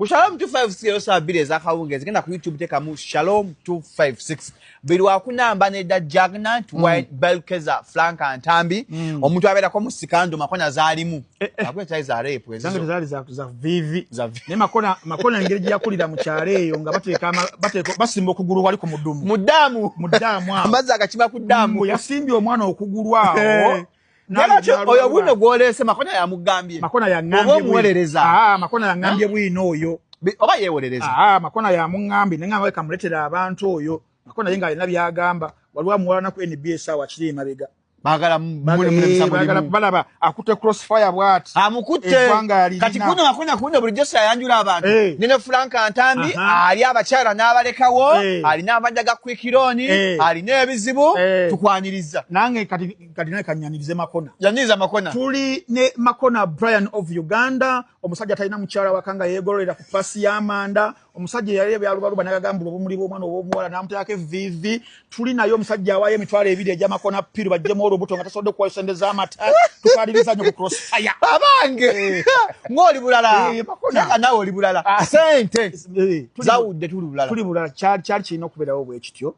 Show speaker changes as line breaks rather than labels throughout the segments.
Ku Shalom 256 ero sabiri ezakawungezi genda ku YouTube tekamu Shalom 256 bilwa kunamba ne da Jagnant White Belkeza Frank Antambi omuntu abera ko musikando makona zalimu akweta za rape ezo
zange zali za vivi ne makona engeri yakulira mu kyale eyo nga bateko basimba okuguru wali ku mudamu amaza agakima ku damu yasimbye omwana okuguru awo
oyo buno gwolese makona ya mugambye
makona ya ngambye
muwerereza
makona ya ngambye bwino oyo
oba yewerereza
makona ya mungambi nenga weka muletera abantu oyo makona yenga alina byagamba waliwa muwalana ku NBS awa kiri mabega
bagala
bagala balaba akute crossfire bwati
amukute kati kuno makona kuno buli josa yanjula abantu nene Frank Antambi ali abakyala n'abalekawo ali n'abandaga kwikironi ali n'ebizibu tukwaniriza
nange kati naye kanyanirize makona
yaniriza makona
tuli ne makona Brian of Uganda omusajja talina mukyala wakanga yegolera ku pasi y'amanda omusajja yali byalubaluba nagagambula obumuli bw'omwana obw'omuwala namuteyako vivi tuli nayo omusajja awaye emitwalo ebiri egy'amakona piru bajjemu olubuto nga tasobodde kuwasendeza amata tutwaliriza nnyo ku crossfire
abange ng'oli bulala kyaka nawe oli bulala sente zawudde tuli bulala
kyali kirina okubeerawo bwe kityo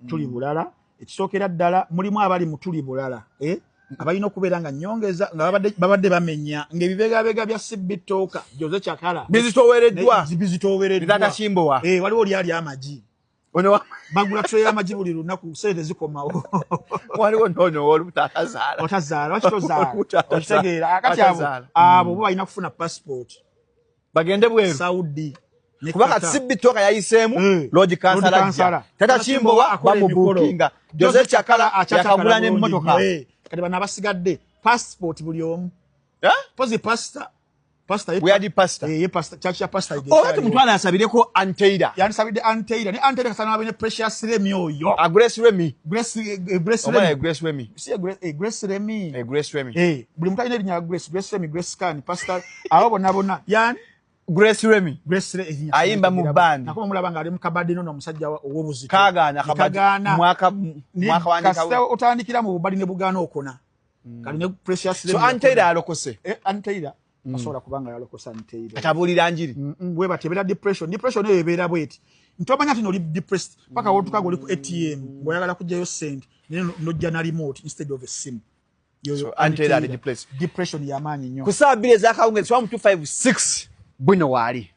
tuli bulala ekisookera ddala mulimu abali mu tuli bulala abalina okubeera nga nyongeza nga babadde bamenya ng'ebibegabega bya Sibitoka Jose Chakala
bizitowereddwa Kimbowa
waliwo oli ali amagi bagula tray y'amagi buli lunaku sente zikomawo
waliwo ntono olutazaala
otazaala wakitozaala okitegeera akati abo bo balina kufuna passport
bagende bweru
Saudi
kubaka Sibitoka yayiseemu Lord Kansala Tata Kimbowa bamubukinga Jose Chakala yakagula n'emmotoka kati bana basigadde passport buli omu pozi pasta we had pasta
chacha pasta
oti mutwala asabireko Anteira
yanisabide Anteira ne Anteira kasana abene Precious Remy oyo
Grace Remy
buli mutayina erinya Grace Remy Grace Scan pasta abo bonna yani
Grace Remy ayimba mu band
nakoma mulaba nga ali mu kabadino n'omusajja ow'obuzito
kagana mwaka
wandika kasta otandikira mu bubali ne bugana okona kali ne Precious Remy
so Anteira alokose
Anteira asobola kubanga yalokosa Anteira
atabulira njiri
bwe batebera depression eyo ebeera bweti ntomanya ati no depressed paka wotuka goli ku ATM ngoyagala kujjayo sente nojja na remote instead of a sim
so Anteira
depression yamanyi nnyo
kusabire zakawunge 1256 bwino wali